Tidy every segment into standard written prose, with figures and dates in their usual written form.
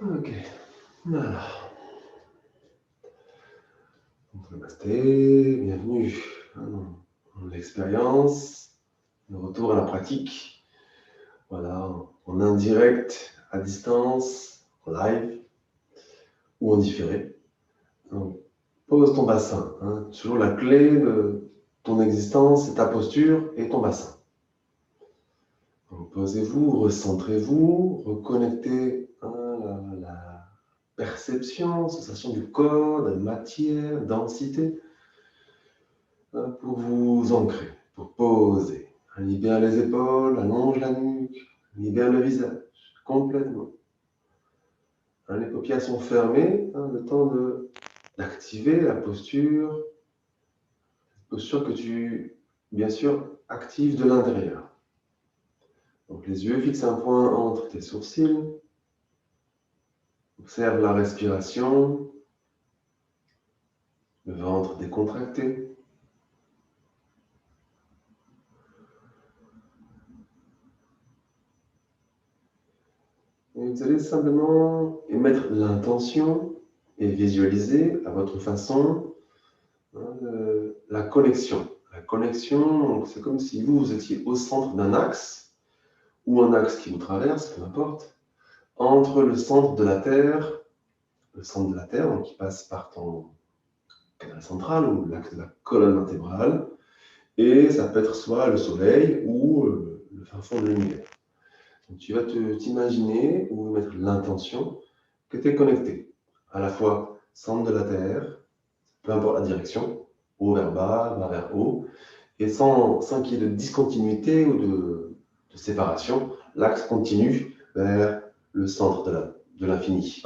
Ok, voilà. Namasté, bienvenue dans l'expérience, le retour à la pratique. Voilà, en indirect, à distance, en live ou en différé. Donc, pose ton bassin. Toujours la clé de ton existence, c'est ta posture et ton bassin. Donc, posez-vous, recentrez-vous, reconnectez la perception, sensation du corps, de matière, densité, pour vous ancrer, pour poser. Libère les épaules, allonge la nuque, libère le visage complètement. Les paupières sont fermées, le temps d'activer la posture que tu, bien sûr, actives de l'intérieur. Donc les yeux fixent un point entre tes sourcils. Observe la respiration, le ventre décontracté. Et vous allez simplement émettre l'intention et visualiser à votre façon la connexion. La connexion, c'est comme si vous étiez au centre d'un axe, ou un axe qui vous traverse, peu importe, entre le centre de la Terre, donc qui passe par ton canal central ou l'axe de la colonne vertébrale, et ça peut être soit le soleil ou le fin fond de l'univers. Donc tu vas t'imaginer ou mettre l'intention que tu es connecté à la fois centre de la Terre, peu importe la direction, haut vers bas, bas vers haut, et sans qu'il y ait de discontinuité ou de séparation, l'axe continue vers le centre de l'infini,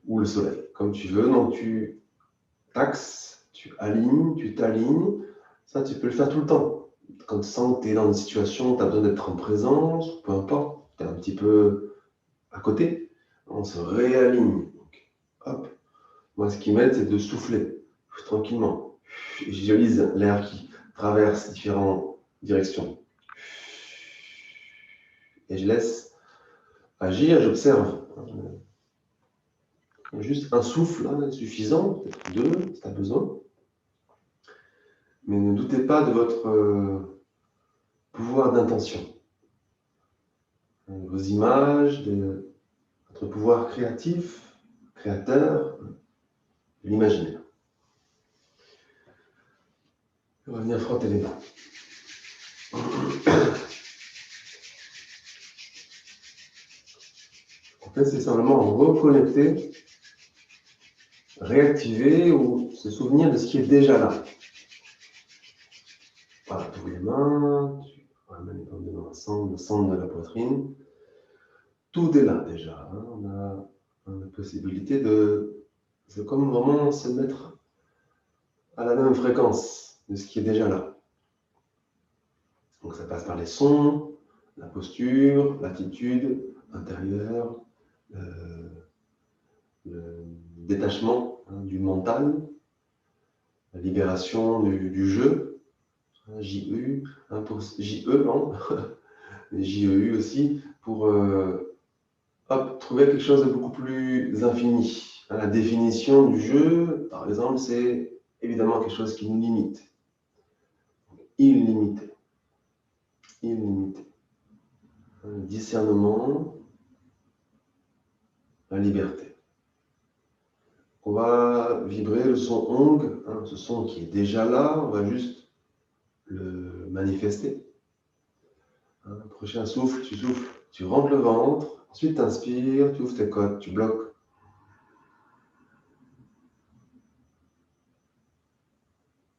ou le soleil, comme tu veux. Donc tu t'axes, tu alignes, tu t'alignes. Ça, tu peux le faire tout le temps. Quand tu sens que tu es dans une situation où tu as besoin d'être en présence, peu importe, tu es un petit peu à côté, on se réaligne. Donc, hop. Moi, ce qui m'aide, c'est de souffler tranquillement. Je visualise l'air qui traverse différentes directions. Et je laisse agir, j'observe. Juste un souffle est suffisant, peut-être deux si tu as besoin. Mais ne doutez pas de votre pouvoir d'intention. Vos images, votre pouvoir créatif, créateur, l'imaginaire. On va venir frotter les mains. En fait, c'est simplement reconnecter, réactiver ou se souvenir de ce qui est déjà là. Voilà, tous les mains, tu ramènes les paumes de main ensemble, le centre de la poitrine. Tout est là déjà. On a la possibilité c'est comme vraiment se mettre à la même fréquence de ce qui est déjà là. Donc ça passe par les sons, la posture, l'attitude intérieure, le détachement du mental, la libération du jeu, JE, non, JEU aussi, pour trouver quelque chose de beaucoup plus infini. La définition du jeu, par exemple, c'est évidemment quelque chose qui nous limite. Illimité. Illimité. Le discernement, la liberté. On va vibrer le son Ong, ce son qui est déjà là, on va juste le manifester. Prochain souffle, tu souffles, tu rentres le ventre, ensuite tu inspires, tu ouvres tes côtes, tu bloques.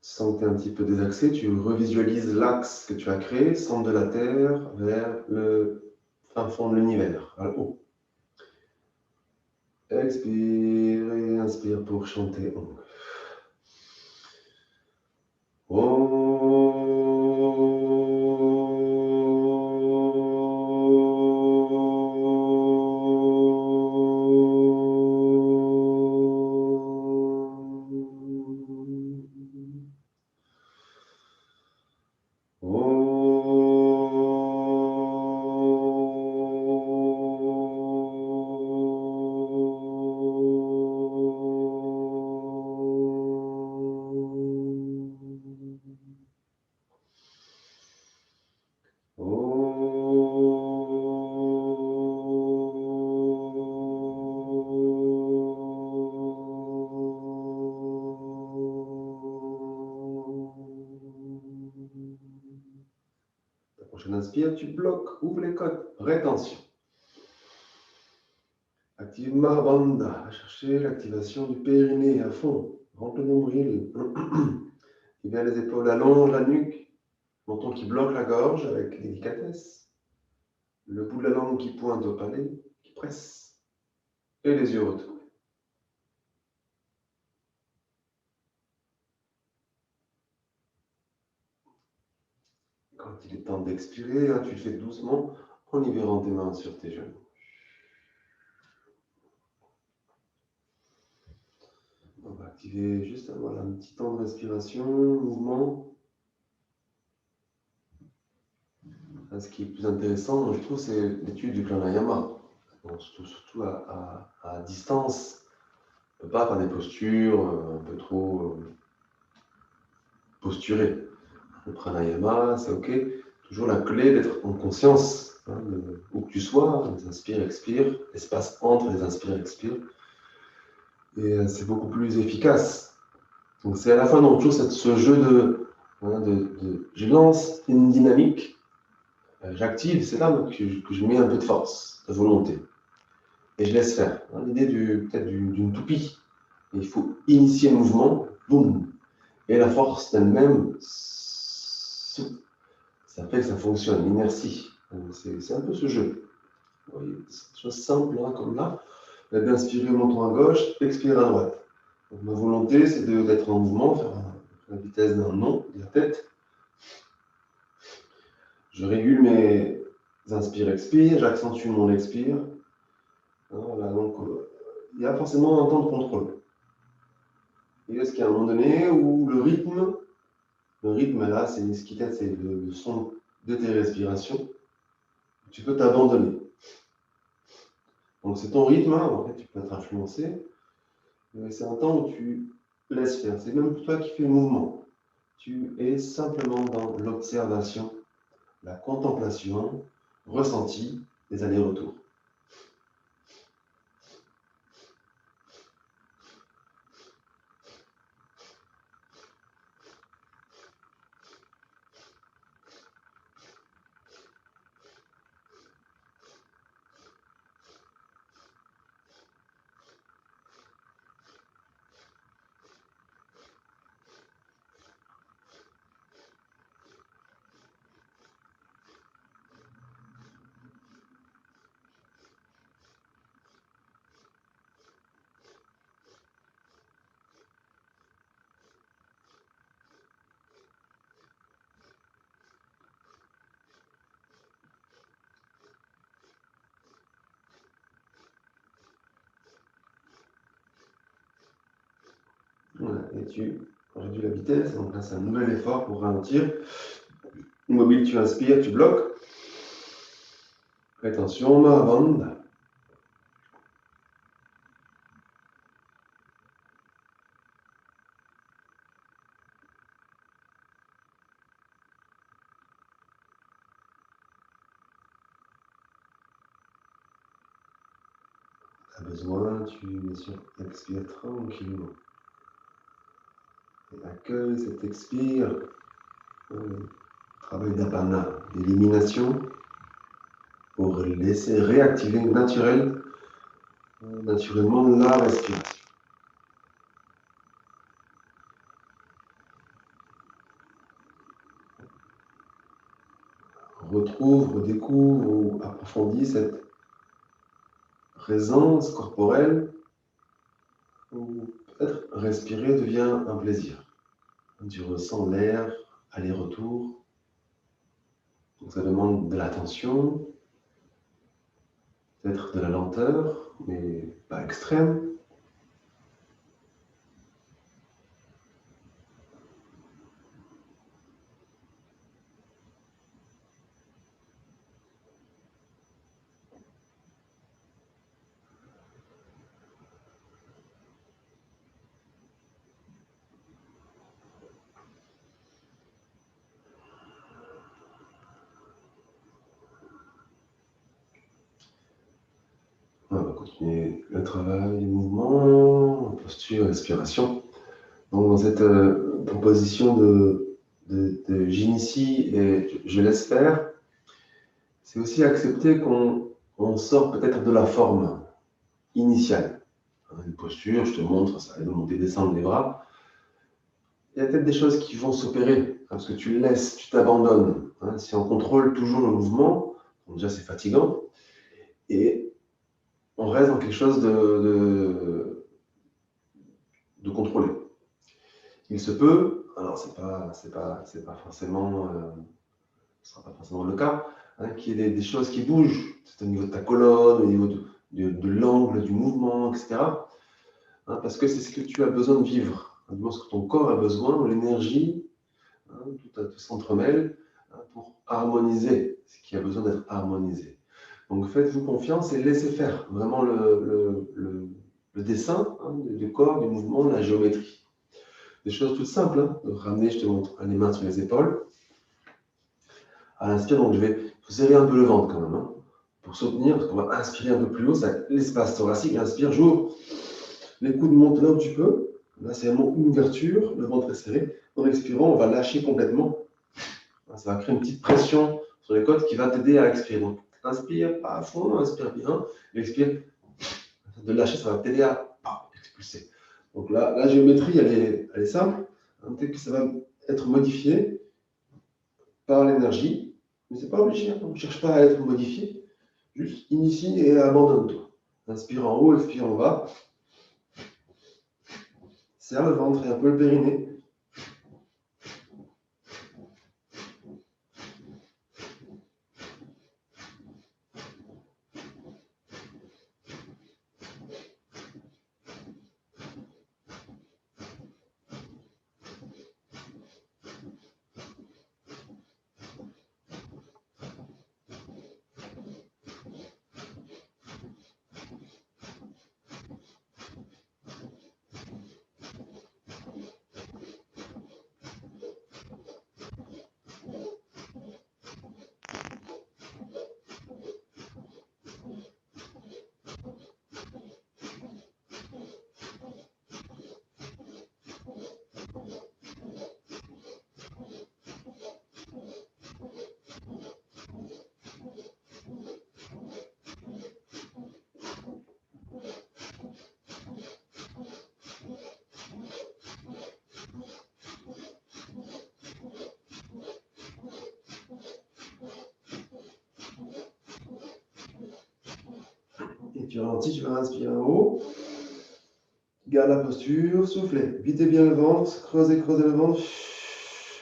Sens que tu es un petit peu désaxé, tu revisualises l'axe que tu as créé, centre de la Terre, vers le fin fond de l'univers, vers le haut. Expire et inspire pour chanter Ong. La prochaine inspire, tu bloques, ouvre les côtes, rétention. Active Mahabandha, chercher l'activation du périnée à fond, rentre le nombril. Et bien les épaules allongent la nuque, menton qui bloque la gorge avec délicatesse, le bout de la langue qui pointe au palais, qui presse, et les yeux retournés. Quand il est temps d'expirer, tu le fais doucement en libérant tes mains sur tes genoux. On va activer juste voilà, un petit temps de respiration, mouvement. Ce qui est plus intéressant, je trouve, c'est l'étude du pranayama. Donc, surtout à distance. On ne peut pas faire des postures un peu trop posturées. Le pranayama, c'est OK. Toujours la clé d'être en conscience, où que tu sois, les inspire, expire, l'espace entre les inspire, expire. Et c'est beaucoup plus efficace. Donc c'est à la fois donc, toujours ce jeu je lance une dynamique, j'active, c'est là que je mets un peu de force, de volonté. Et je laisse faire. L'idée peut-être d'une toupie. Il faut initier le mouvement, boum. Et la force d'elle-même, ça fait que ça fonctionne, l'inertie. C'est un peu ce jeu. Vous voyez, c'est des choses simples, comme là. D'inspirer au menton à gauche, expirer à droite. Donc, ma volonté, c'est d'être en mouvement, faire la vitesse d'un nom de la tête. Je régule mes inspire-expire, j'accentue mon expire. Voilà, donc, il y a forcément un temps de contrôle. Et est-ce qu'il y a un moment donné où le rythme là, c'est ce qui t'aide, c'est le son de tes respirations. Tu peux t'abandonner. Donc c'est ton rythme, en fait, tu peux être influencé. Mais c'est un temps où tu laisses faire. C'est même toi qui fais le mouvement. Tu es simplement dans l'observation, la contemplation, ressenti, des allers-retours. Voilà, et tu réduis la vitesse, donc là c'est un nouvel effort pour ralentir. Immobile, tu inspires, tu bloques. Rétention, Mahavandha. Tu as besoin, tu bien sûr expires tranquillement. Et accueille cet expire. Travail d'apana, d'élimination, pour laisser réactiver naturellement la respiration. Retrouve, redécouvre ou approfondis cette présence corporelle où peut-être respirer devient un plaisir. Tu ressens l'air, aller-retour. Donc ça demande de l'attention, peut-être de la lenteur, mais pas extrême. continuer le travail, le mouvement, posture, respiration. Donc, dans cette position de j'initie et je laisse faire, c'est aussi accepter qu'on sort peut-être de la forme initiale. Une posture, je te montre, ça va de monter, descendre les bras. Il y a peut-être des choses qui vont s'opérer, parce que tu laisses, tu t'abandonnes. Si on contrôle toujours le mouvement, déjà c'est fatigant, et on reste dans quelque chose de contrôlé. Il se peut, alors c'est pas forcément, ce sera pas forcément le cas, qu'il y ait des choses qui bougent, c'est au niveau de ta colonne, au niveau de l'angle du mouvement, etc. Parce que c'est ce que tu as besoin de vivre, du moins ce que ton corps a besoin, l'énergie, tout s'entremêle pour harmoniser ce qui a besoin d'être harmonisé. Donc faites-vous confiance et laissez faire vraiment le dessin du corps, du mouvement, la géométrie. Des choses toutes simples, de ramener, je te montre, les mains sur les épaules. À l'inspire, donc il faut serrer un peu le ventre quand même, pour soutenir, parce qu'on va inspirer un peu plus haut, c'est l'espace thoracique, inspire, j'ouvre, les coudes montent là où tu peux, là c'est vraiment une ouverture, le ventre est serré. En expirant, on va lâcher complètement, ça va créer une petite pression sur les côtes qui va t'aider à expirer. Donc inspire, pas à fond, inspire bien, expire, de lâcher, ça va t'aider à expulser. Donc là, la géométrie, elle est simple, peut-être que ça va être modifié par l'énergie, mais c'est pas obligé, on ne cherche pas à être modifié, juste initie et abandonne-toi. Inspire en haut, expire en bas, serre le ventre et un peu le périnée. Et tu ralentis, tu vas inspirer en haut. Garde la posture, soufflez. Videz bien le ventre, creusez le ventre.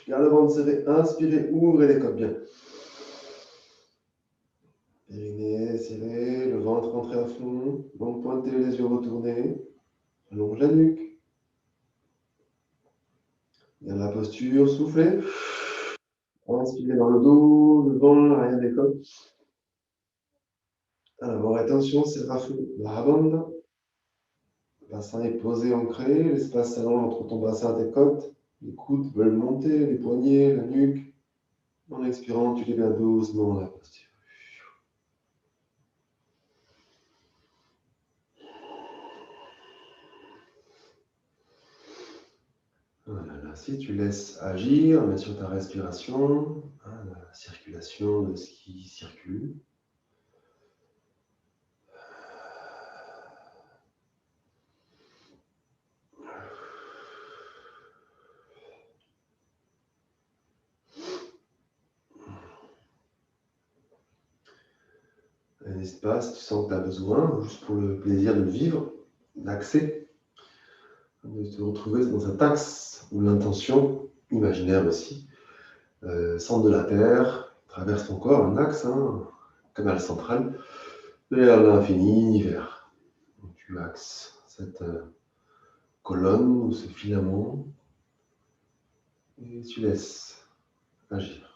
Garde le ventre serré, inspirez, ouvrez les côtes bien. Périnée serré, le ventre rentré à fond. Donc pointez les yeux retournés. Allonge la nuque. Garde la posture, soufflez. Inspirez dans le dos, le ventre, l'arrière des côtes. Alors, attention, c'est rafou. La bande. Le bassin est posé, ancré. L'espace s'allonge entre ton bassin et tes côtes. Les coudes veulent monter, les poignets, la nuque. En expirant, tu libères doucement la posture. Voilà, si tu laisses agir, mets sur ta respiration, la circulation de ce qui circule. Un espace, tu sens que tu as besoin, juste pour le plaisir de le vivre, d'accès, de te retrouver dans cet axe ou l'intention, imaginaire aussi, centre de la Terre, traverse ton corps, un axe, canal central, vers l'infini, univers. Donc, tu axes cette colonne ou ce filament et tu laisses agir.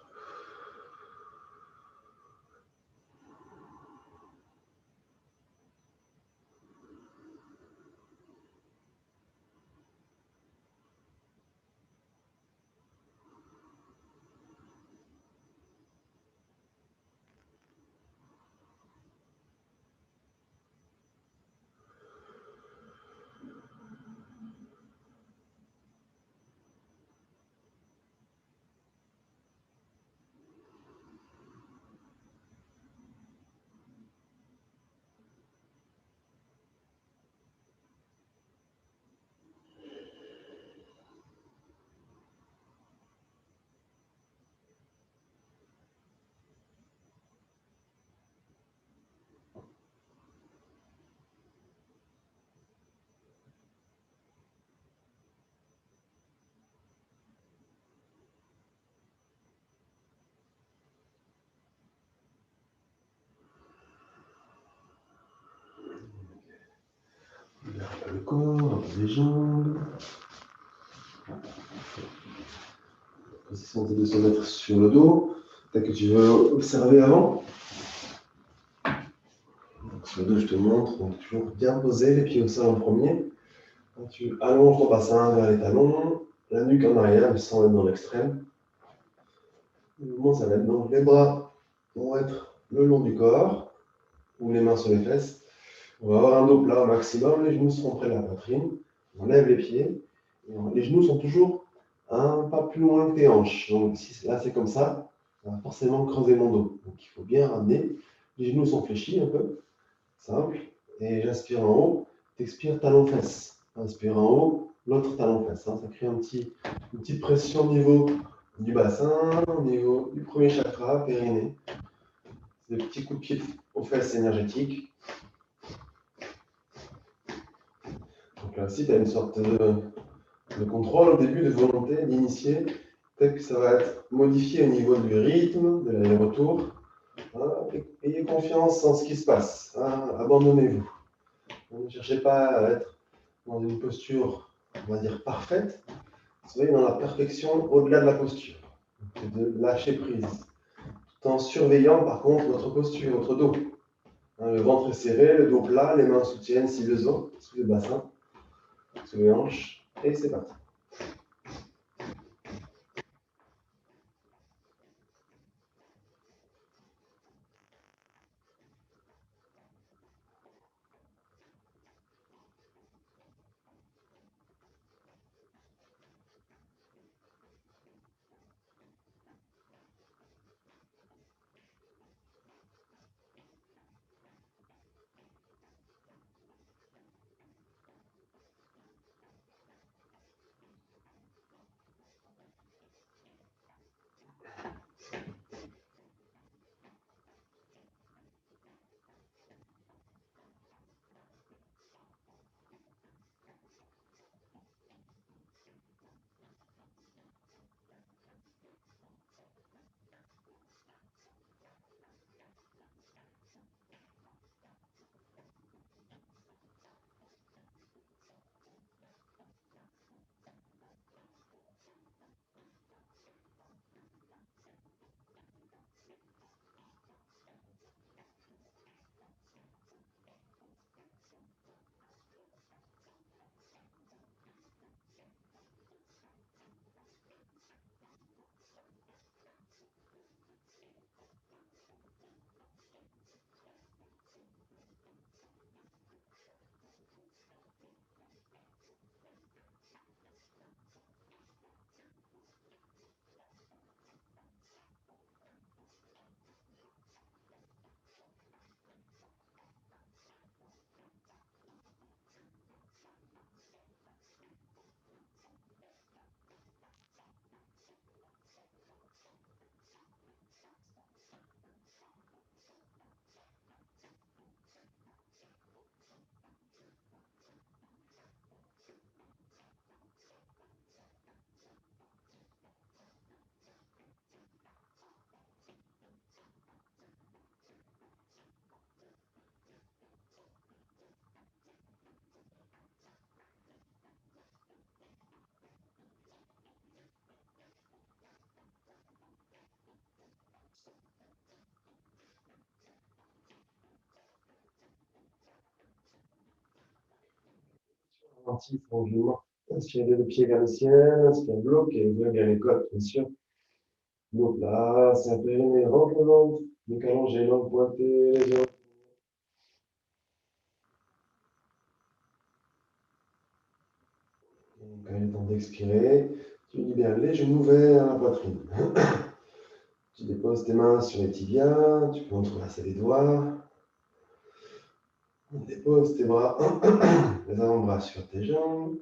les jambes. La position, c'est de se mettre sur le dos. Peut-être que tu veux observer avant. Donc, sur le dos, je te montre. Donc, toujours bien poser, les pieds au sol en premier. Tu allonges ton bassin vers les talons, la nuque en arrière, mais sans être dans l'extrême. Le mouvement, ça va être donc les bras vont être le long du corps, ou les mains sur les fesses. On va avoir un dos plat au maximum, les genoux seront près de la poitrine. On lève les pieds. Les genoux sont toujours un pas plus loin que tes hanches. Donc si là c'est comme ça va forcément creuser mon dos. Donc il faut bien ramener. Les genoux sont fléchis un peu, simple. Et j'inspire en haut, t'expires talon-fesse. Inspire en haut, l'autre talon-fesse. Ça crée une petite pression au niveau du bassin, au niveau du premier chakra, périnée. Des petits coups de pied aux fesses énergétiques. Donc là aussi, tu as une sorte de contrôle au début, de volonté, d'initier. Peut-être que ça va être modifié au niveau du rythme, de l'aller-retour. Ayez confiance en ce qui se passe. Abandonnez-vous. Ne cherchez pas à être dans une posture, on va dire, parfaite. Soyez dans la perfection au-delà de la posture. C'est de lâcher prise. Tout en surveillant, par contre, votre posture, votre dos. Le ventre est serré, le dos plat, les mains soutiennent si besoin, sous le bassin, sous les hanches. Et c'est parti. Ralentis tranquillement. Inspirez le pied vers le ciel, inspire, bloque et ouvrez bien les côtes, bien sûr. Donc là, c'est un périnée, rentre le ventre, nuque allongée, langue pointée, les yeux. Quand il est temps d'expirer, tu libères les genoux vers la poitrine. Tu déposes tes mains sur les tibias, tu peux entrelacer les doigts. Dépose tes bras, les avant-bras sur tes jambes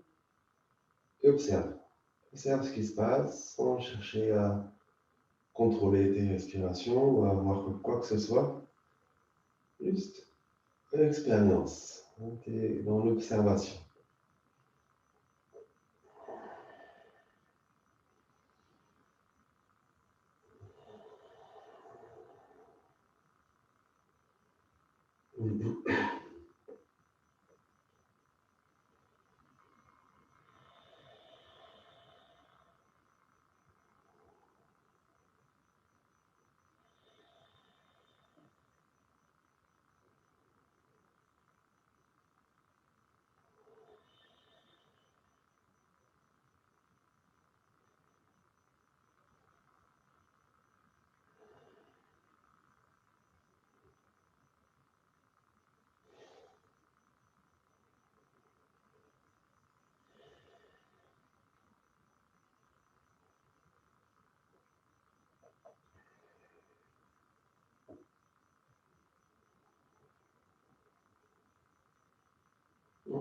et observe. Observe ce qui se passe sans chercher à contrôler tes respirations ou à avoir quoi que ce soit. Juste l'expérience. Tu es dans l'observation.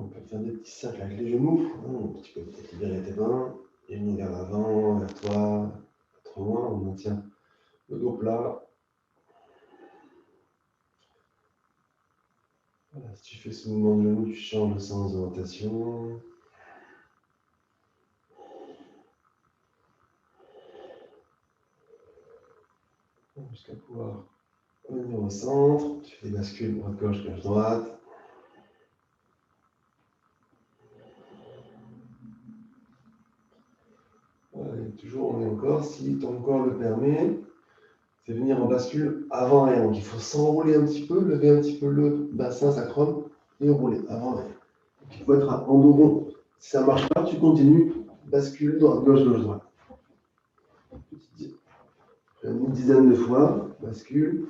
on peut faire des petits cercles avec les genoux. Tu peux peut-être libérer tes mains, les genoux vers l'avant, vers toi, pas trop loin, on maintient le dos plat. Voilà, si tu fais ce mouvement de genou, tu changes le sens d'orientation. Jusqu'à pouvoir revenir au centre. Tu fais des bascules droite-gauche, gauche-droite. Voilà, et toujours, on est encore, si ton corps le permet, c'est venir en bascule avant-arrière. Donc il faut s'enrouler un petit peu, lever un petit peu le bassin sacrum et rouler avant-arrière. Il faut être en dos rond. Si ça ne marche pas, tu continues, bascule droite-gauche, gauche-droite. Une dizaine de fois, bascule.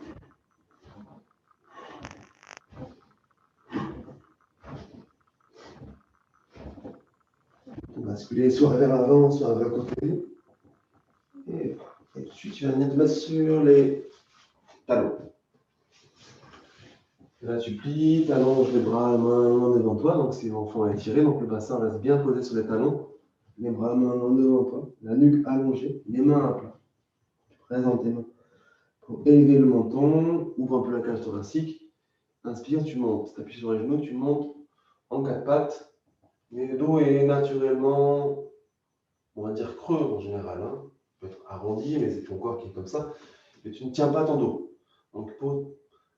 Basculer soit vers l'avant, soit vers le côté. Et ensuite, tu vas venir te mettre sur les talons. Et là, tu plies, t'allonges les bras, mains devant toi. Donc, si l'enfant est étiré, donc le bassin reste bien posé sur les talons. Les bras, mains devant toi. La nuque allongée, les mains à plat. Présente tes mains pour élever le menton. Ouvre un peu la cage thoracique. Inspire, tu montes. Tu appuies sur les genoux, tu montes en quatre pattes. Mais le dos est naturellement, on va dire, creux en général. Il peut être arrondi, mais c'est ton corps qui est comme ça. Et tu ne tiens pas ton dos. Donc, pour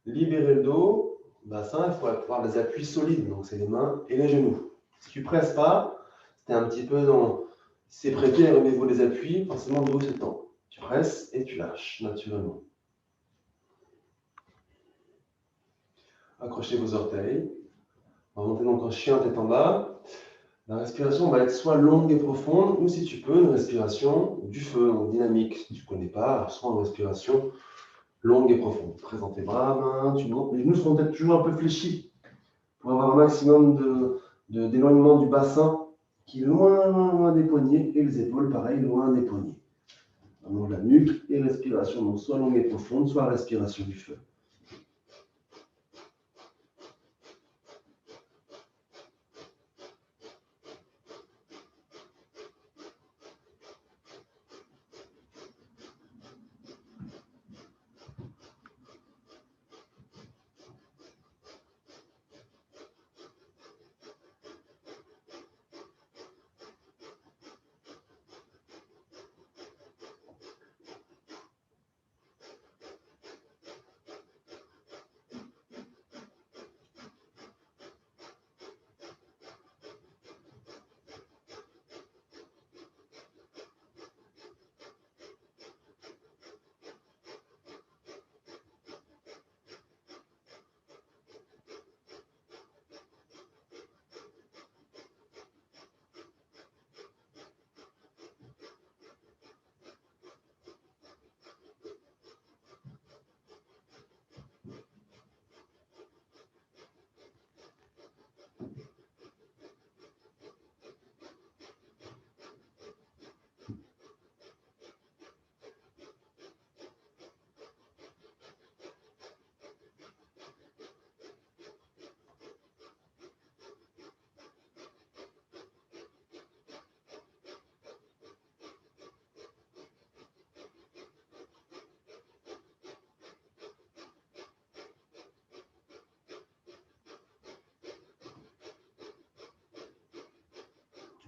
libérer le dos, bassin, il faut avoir des appuis solides. Donc, c'est les mains et les genoux. Si tu ne presses pas, c'est un petit peu dans. Si c'est prêté au niveau des appuis, forcément, le dos s'étend. Tu presses et tu lâches naturellement. Accrochez vos orteils. On va monter donc en chien tête en bas. La respiration va être soit longue et profonde, ou si tu peux, une respiration du feu, donc dynamique. Si tu ne connais pas, soit une respiration longue et profonde. Présente tes bras, mains, tu montes. Les genoux seront peut-être toujours un peu fléchis pour avoir un maximum d'éloignement du bassin qui est loin, loin, loin des poignets, et les épaules, pareil, loin des poignets. Allonge la nuque et respiration, donc soit longue et profonde, soit respiration du feu.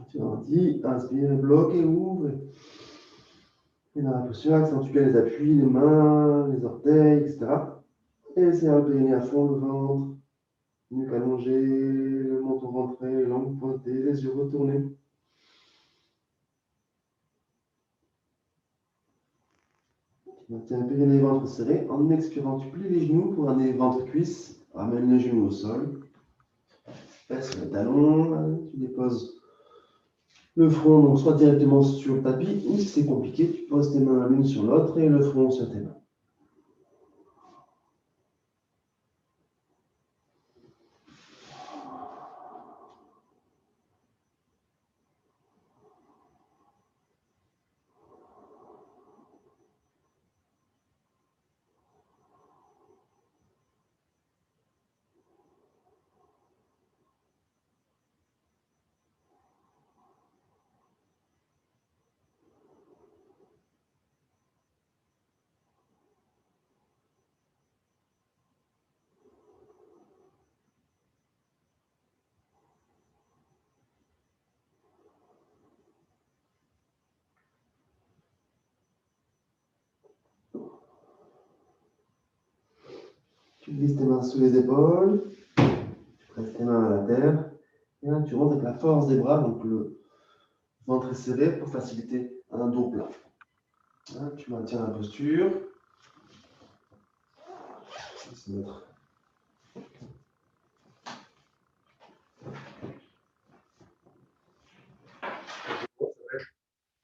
Tu ralentis, inspire, bloque et ouvre. Et dans la posture, accentue bien les appuis, les mains, les orteils, etc. Et serre le périnée à fond, le ventre, nuque allongée, le menton rentré, langue pointée, les yeux retournés. Tu maintiens le périnée et ventre serré. En expirant, tu plies les genoux pour un ventre-cuisse. Ramène les genoux au sol. Pèse sur les talons. Tu déposes le front, donc soit directement sur le tapis, ou si c'est compliqué, tu poses tes mains l'une sur l'autre et le front sur tes mains. Tu glisses tes mains sous les épaules. Tu presses tes mains à la terre. Et là, tu montes avec la force des bras, donc le ventre est serré pour faciliter un dos plat. Là, tu maintiens la posture. Se mettre.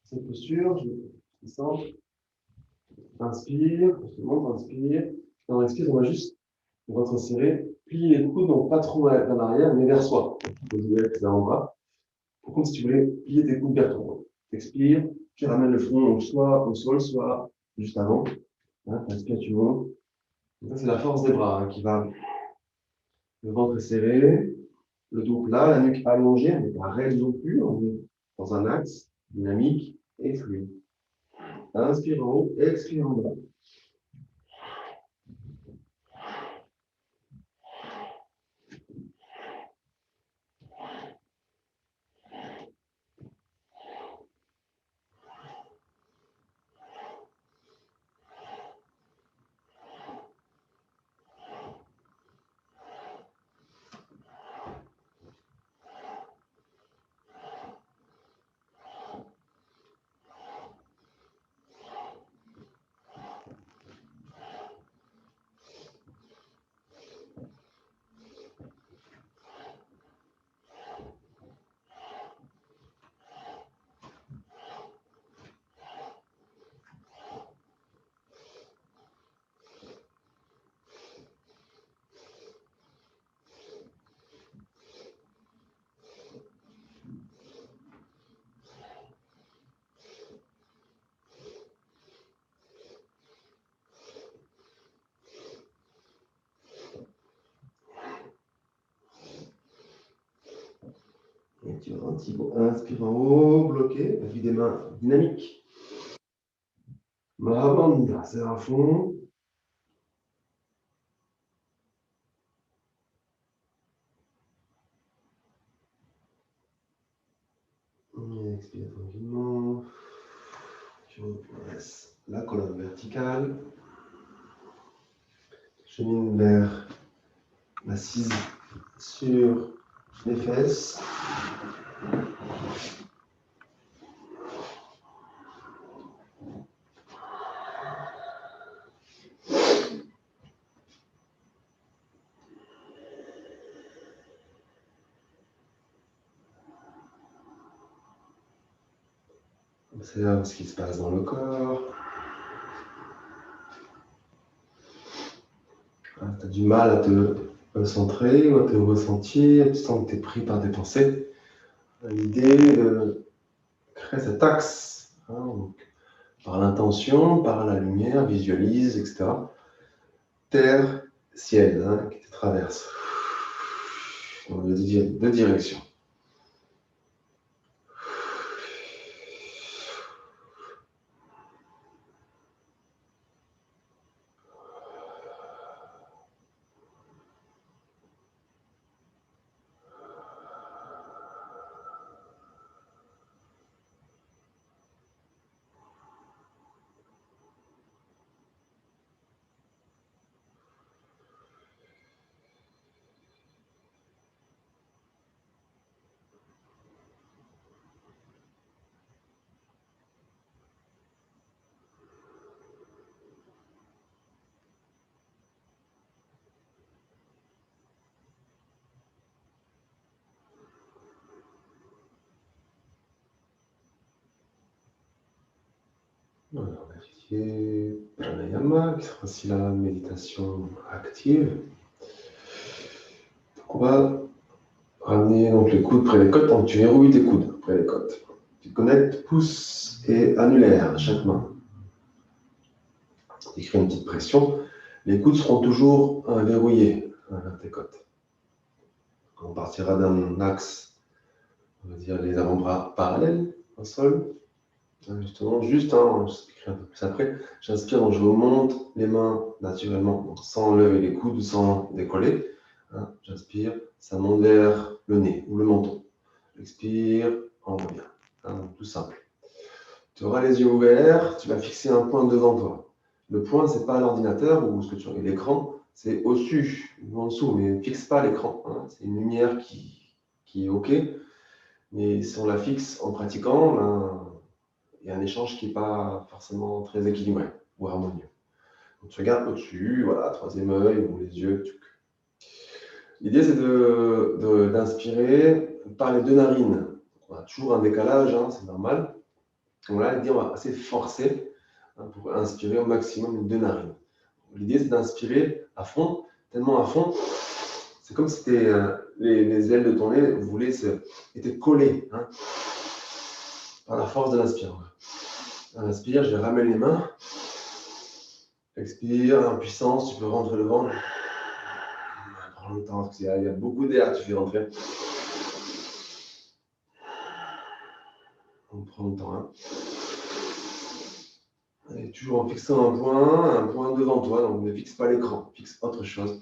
Cette posture, je descends. Inspire, je monte, inspire. Et on expire, on va juste le ventre serré. Plier les coudes, donc pas trop vers l'arrière, mais vers soi. Vous pouvez mettre les avant-bras. Par contre, si tu voulais plier tes coudes vers toi, expire, tu ramènes le front soit au sol, soit juste avant. Hein, inspire, tu montes. Ça, c'est la force des bras qui va. Le ventre est serré, le dos plat, la nuque allongée, mais pas raide non plus. On est dans un axe dynamique et fluide. Inspire en haut, expire en bas. Et tu ralentis. Inspire en haut, bloqué. Appuie des mains dynamiques. Mahabandha, serre à fond. Et expire tranquillement. Tu laisses la colonne verticale. Chemine vers l'assise sur les fesses. Observe ce qui se passe dans le corps. Tu as du mal à te centrer ou à te ressentir, tu sens que tu es pris par des pensées. L'idée de créer cet axe, donc, par l'intention, par la lumière, visualise, etc. Terre, ciel, qui te traverse dans deux directions. Voilà, on va étudier Pranayama, qui sera aussi la méditation active. Donc on va ramener donc les coudes près des côtes, donc tu verrouilles tes coudes près des côtes. Tu connectes pouce et annulaire à chaque main. Tu crées une petite pression. Les coudes seront toujours verrouillés vers tes côtes. On partira d'un axe, on va dire les avant-bras parallèles au sol. Justement, je expliquerai un peu plus après. J'inspire, donc je remonte les mains naturellement, donc sans lever les coudes, sans décoller. J'inspire, ça monte vers le nez ou le menton. J'expire, on revient. Donc tout simple. Tu auras les yeux ouverts, tu vas fixer un point devant toi. Le point, ce n'est pas l'ordinateur ou ce que tu regardes, l'écran, c'est au-dessus ou en dessous, mais ne fixe pas l'écran. Hein. C'est une lumière qui est OK, mais si on la fixe en pratiquant, ben, il y a un échange qui n'est pas forcément très équilibré ou harmonieux. Donc, tu regardes au-dessus, voilà, troisième œil ou les yeux. L'idée, c'est d'inspirer par les deux narines. On a toujours un décalage, hein, c'est normal. Donc là, l'idée, on va assez forcer hein, pour inspirer au maximum les deux narines. L'idée, c'est d'inspirer à fond, tellement à fond. C'est comme si les ailes de ton nez étaient collées hein, par la force de l'inspiration. Inspire, je ramène les mains. Expire, en puissance, tu peux rentrer le ventre. Prends le temps, parce qu'il y a beaucoup d'air, tu fais rentrer. On prend le temps. Hein. Et toujours en fixant un point devant toi, donc ne fixe pas l'écran, fixe autre chose.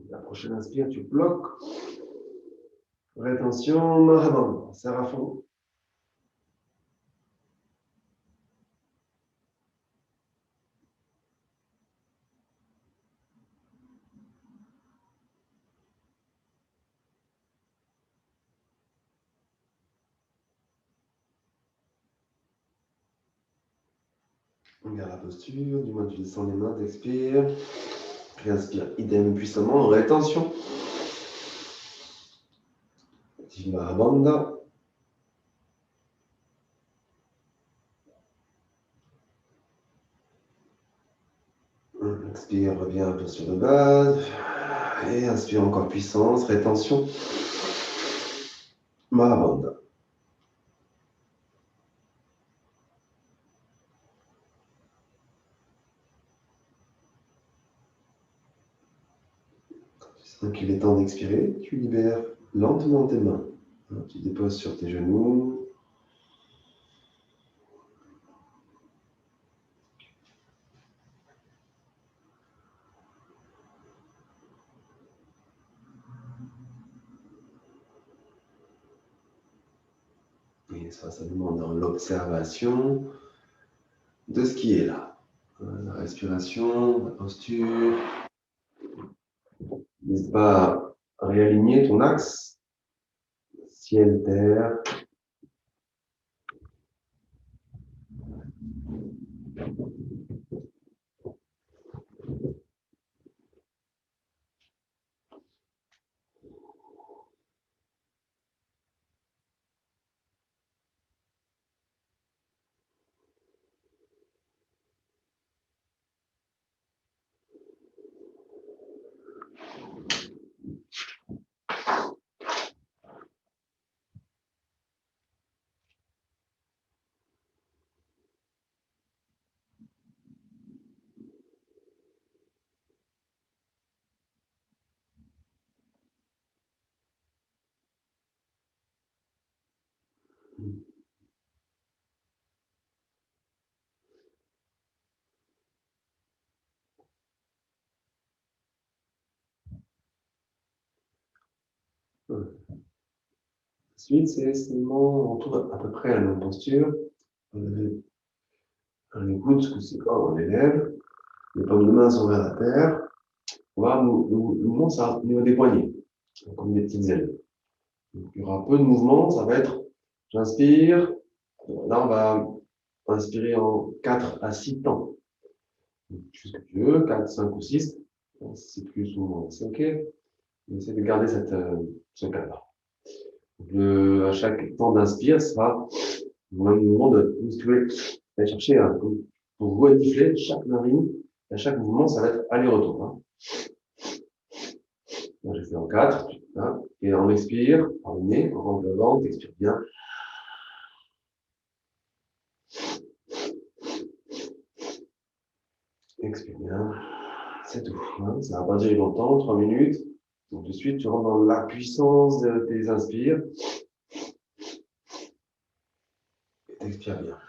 La prochaine inspire, tu bloques. Rétention, Mahabandha. Serre à fond. On garde la posture, du moins tu descends les mains, t'expires. Réinspire, idem puissamment, rétention. Mahabandha. Expire, reviens à la posture de base. Et inspire encore puissance, rétention. Mahabandha. Donc il est temps d'expirer, tu libères lentement tes mains. Tu déposes sur tes genoux. Et ça demande dans l'observation de ce qui est là. La respiration, la posture. N'hésite pas à réaligner ton axe ciel-terre. Ensuite, c'est seulement on tourne à peu près à la même posture. Les coudes, c'est quand on les lève. Les paumes de main sont vers la terre. On va mouvement ça au niveau des poignets, comme des petites ailes. Donc, il y aura peu de mouvement. Ça va être, j'inspire. Là, on va inspirer en 4 à 6 temps. Tu fais ce que tu veux, 4, 5 ou 6. Si c'est plus souvent, c'est OK. Essaie de garder ce cadre. À chaque temps d'inspire, ce sera un mouvement de muscler, aller chercher pour renifler chaque narine. Et à chaque mouvement, ça va être aller-retour. Hein. Là, je fais en 4. Hein, et on expire par le nez, on rentre le ventre, expire bien. Expire bien. C'est tout. Hein. Ça va pas durer longtemps, 3 minutes. Donc, de suite, tu rentres dans la puissance de tes inspires. Et t'expires bien.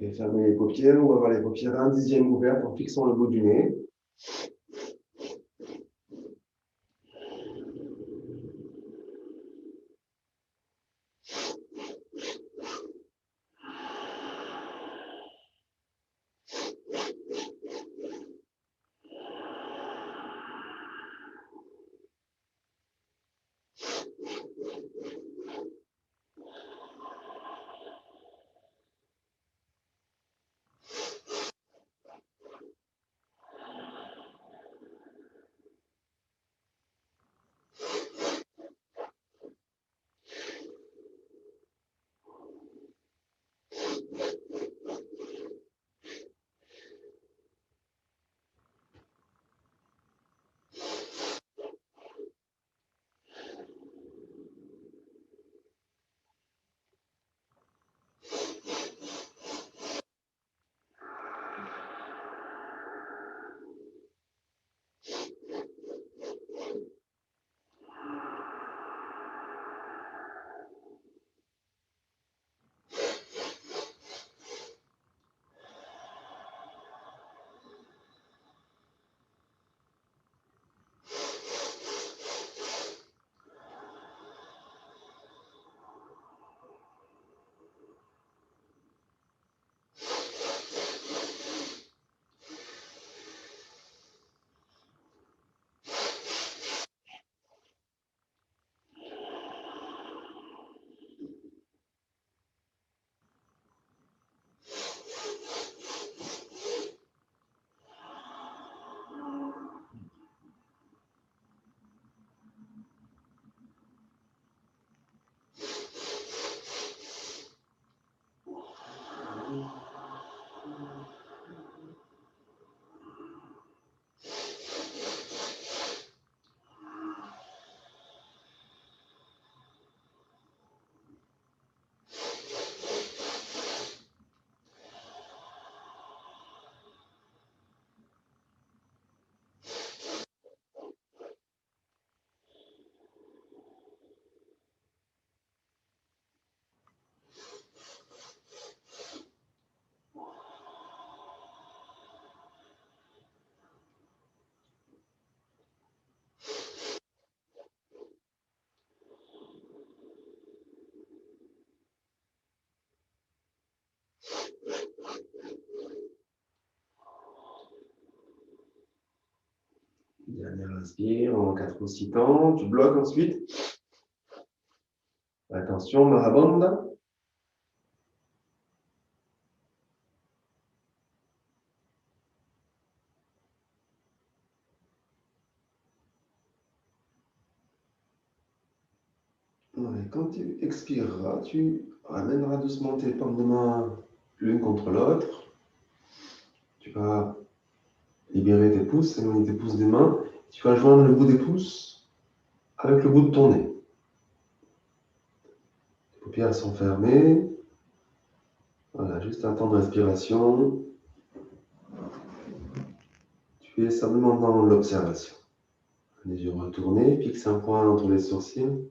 Et fermez les paupières, on va avoir les paupières un dixième ouvertes en fixant le bout du nez. Inspire en 4 ou 6 temps. Tu bloques ensuite. Attention, Mahabandha. Ouais, quand tu expireras, tu ramèneras doucement tes paumes de main l'une contre l'autre. Tu vas libérer tes pouces, éloigner tes pouces des mains. Tu vas joindre le bout des pouces avec le bout de ton nez. Les paupières sont fermées. Voilà, juste un temps de respiration. Tu es simplement dans l'observation. Les yeux retournés, fixe un point entre les sourcils.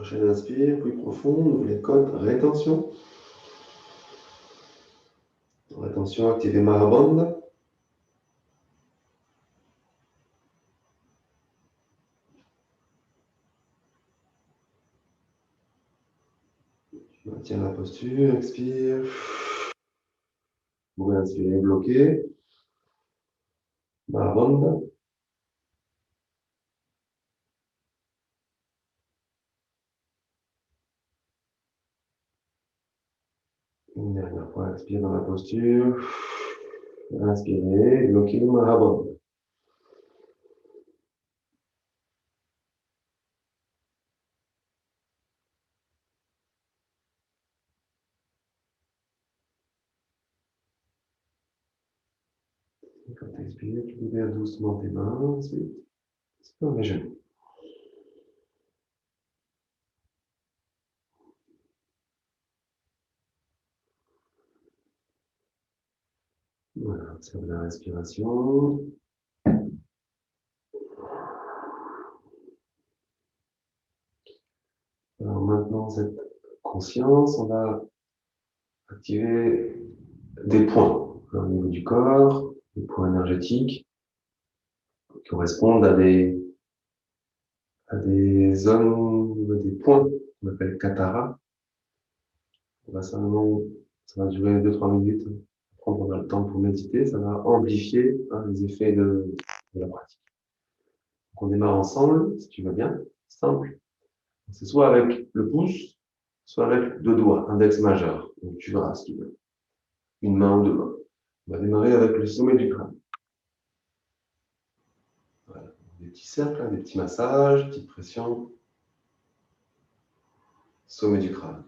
Prochaine inspire, plus profond, ouvrez les côtes, rétention. Rétention, activez Mahabandha. Maintiens la posture, expire. Vous pouvez inspirer, bloquer. Mahabandha. Une dernière fois, expire dans la posture. Inspirez, bloquez Mahabandha. Quand tu expires, tu libères doucement tes mains. Ensuite, sur les genoux. Voilà, observe la respiration. Alors maintenant, cette conscience, on va activer des points au niveau du corps, des points énergétiques qui correspondent à des zones, des points qu'on appelle katara. Ça va durer 2-3 minutes. Après, on a le temps pour méditer, ça va amplifier les effets de la pratique. Donc, on démarre ensemble, si tu veux bien, simple. C'est soit avec le pouce, soit avec 2 doigts, index majeur. Donc tu verras ce qu'il veut. Une main ou 2 mains. On va démarrer avec le sommet du crâne. Voilà. Des petits cercles, des petits massages, petites pressions. Sommet du crâne.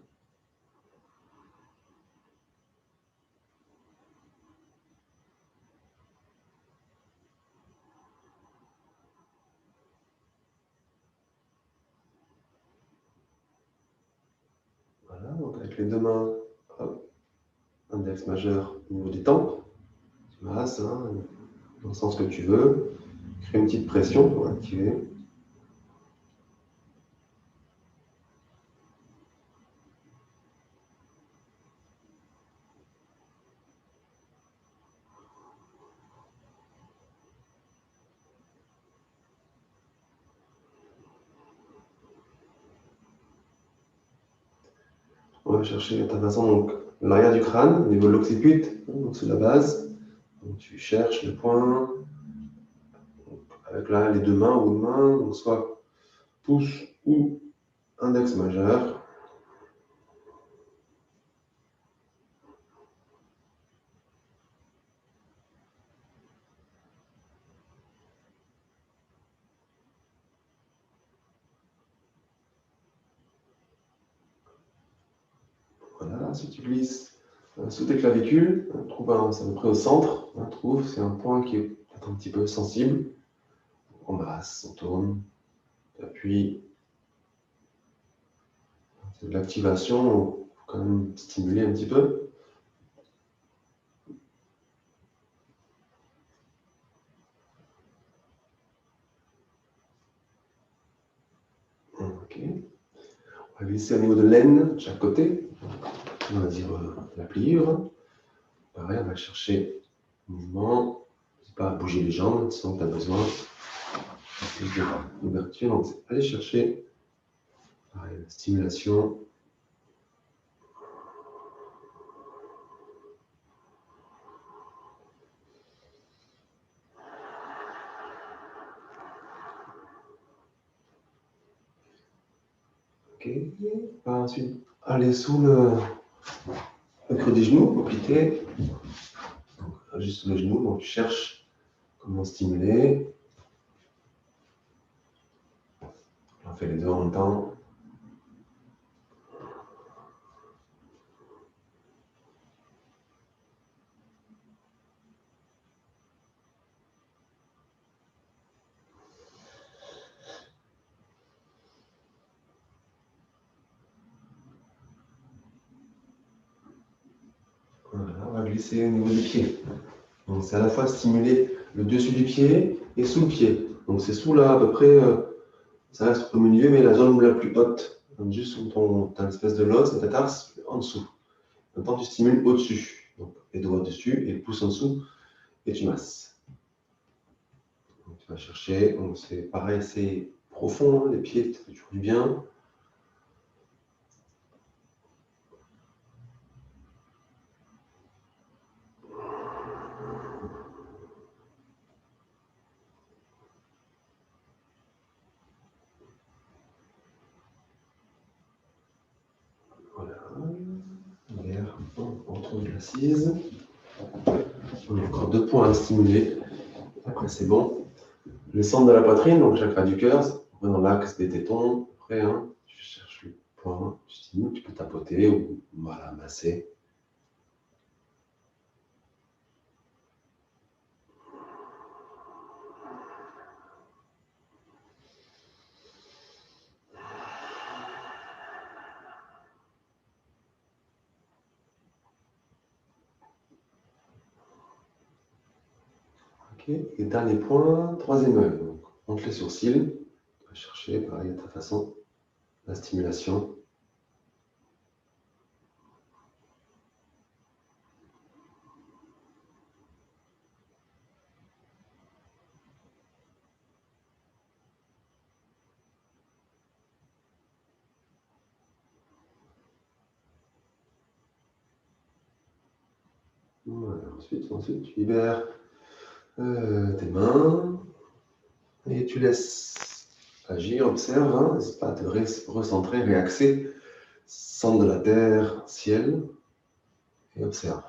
Voilà, donc avec les 2 mains, hop, index majeur au niveau des tempes. Tu masses, dans le sens que tu veux. Crée une petite pression pour activer. On va chercher à ta façon donc l'arrière du crâne, au niveau de l'occiput, donc c'est la base. Donc tu cherches le point avec là les 2 mains ou une main, donc soit pouce ou index majeur. Voilà, si tu glisses sous tes clavicules, trouve c'est à peu près au centre, c'est un point qui est peut-être un petit peu sensible. On masse, on tourne, on appuie. C'est de l'activation, il faut quand même stimuler un petit peu. Ok. On va glisser au niveau de l'aine de chaque côté. On va dire la pliure. Pareil, on va chercher le mouvement. N'hésite pas à bouger les jambes sans que tu as besoin d'ouverture. Donc, c'est aller chercher pareil, la stimulation. Ok. Ensuite, aller sous le creux des genoux, au pité. Juste sous les genoux, donc tu cherches comment stimuler. On fait les deux en même temps. Voilà, on va glisser au niveau du pied. Donc c'est à la fois stimuler le dessus du pied et sous le pied. Donc c'est sous là à peu près, ça reste au milieu, mais la zone la plus haute juste sous ton espèce de l'os, ta tarse en dessous. Maintenant, tu stimules au-dessus. Donc, les doigts dessus et le pouce en dessous, et tu masses. Donc, tu vas chercher. C'est pareil, c'est profond, hein, les pieds, ça fait toujours du bien. Voilà. L'air, on retrouve l'assise. On a encore 2 points à stimuler. Après, c'est bon. Le centre de la poitrine, donc chakra du cœur, dans l'axe des tétons. Après, hein, tu cherches le point, tu stimules, tu peux tapoter ou voilà, masser. Ok, et dernier point, troisième œil. Donc, monte les sourcils. Tu vas chercher, pareil, à ta façon, la stimulation. Voilà, ensuite, tu libères tes mains et tu laisses agir, observe, hein, n'hésite pas à te recentrer, réaxer, centre de la terre, ciel, et observe.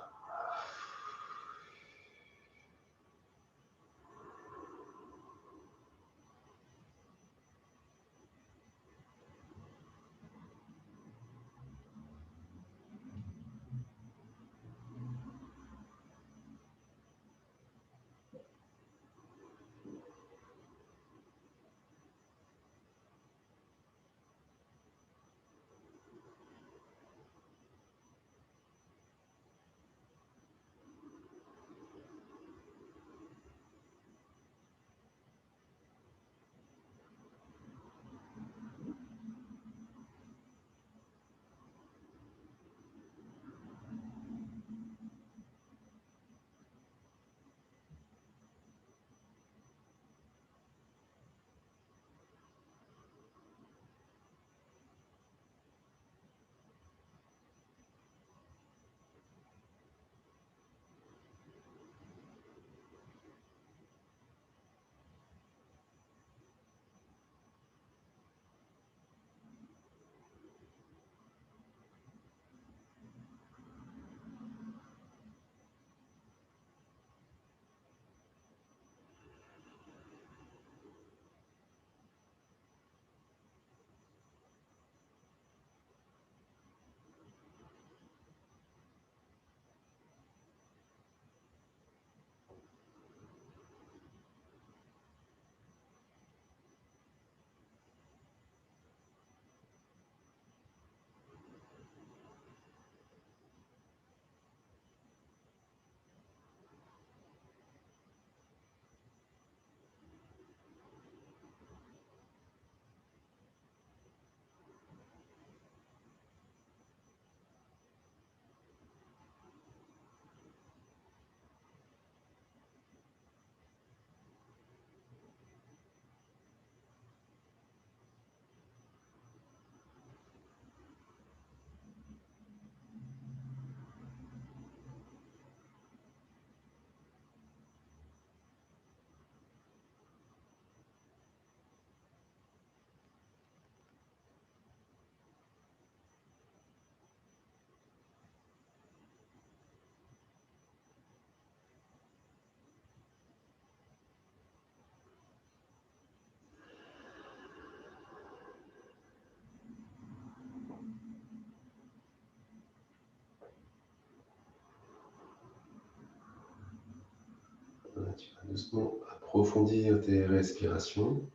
Voilà, tu vas doucement approfondir tes respirations.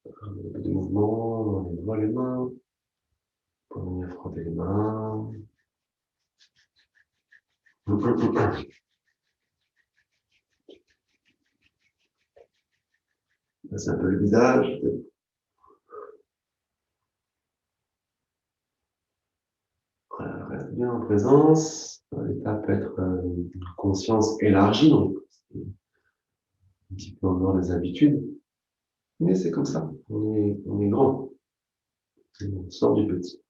Un peu de mouvement dans les doigts, les mains, pour venir frotter les mains. C'est un peu le visage. Voilà, reste bien en présence. L'état peut être une conscience élargie, donc c'est un petit peu en dehors des habitudes. Mais c'est comme ça, on est grand, on sort du petit.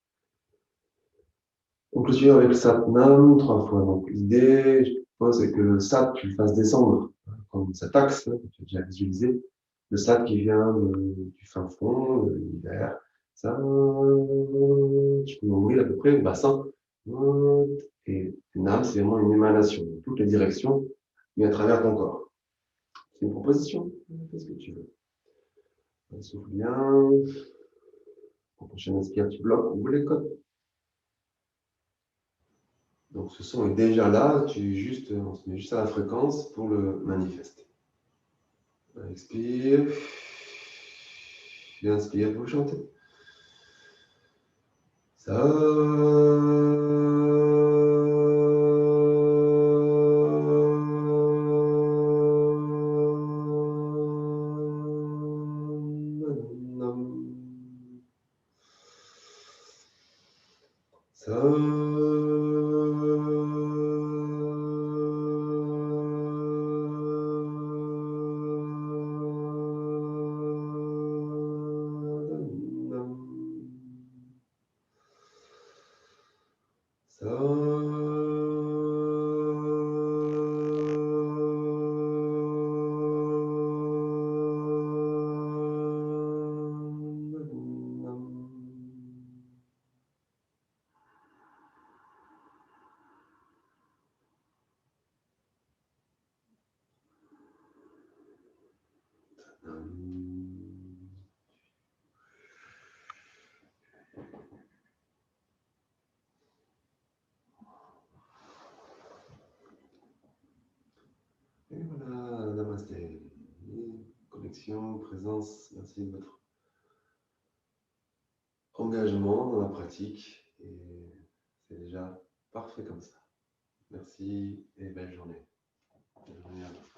On continue avec le Satnam, 3 fois. Donc l'idée, je propose, c'est que le Sat, tu le fasses descendre, comme cet axe, que tu as déjà visualisé. Le Sat qui vient du fin fond, de l'univers. Ça, tu peux ouvrir à peu près le bassin. Et Nam, c'est vraiment une émanation, dans toutes les directions, mais à travers ton corps. C'est une proposition, fais ce que tu veux. Souffle bien. Pour prochaine inspire, tu bloques, ouvre les côtes. Donc ce son est déjà là, on se met juste à la fréquence pour le manifester. Expire. Inspire, vous chantez. Ça. Et voilà, namasté. Connexion, présence, merci de votre engagement dans la pratique. Et c'est déjà parfait comme ça. Merci et belle journée. Belle journée à vous.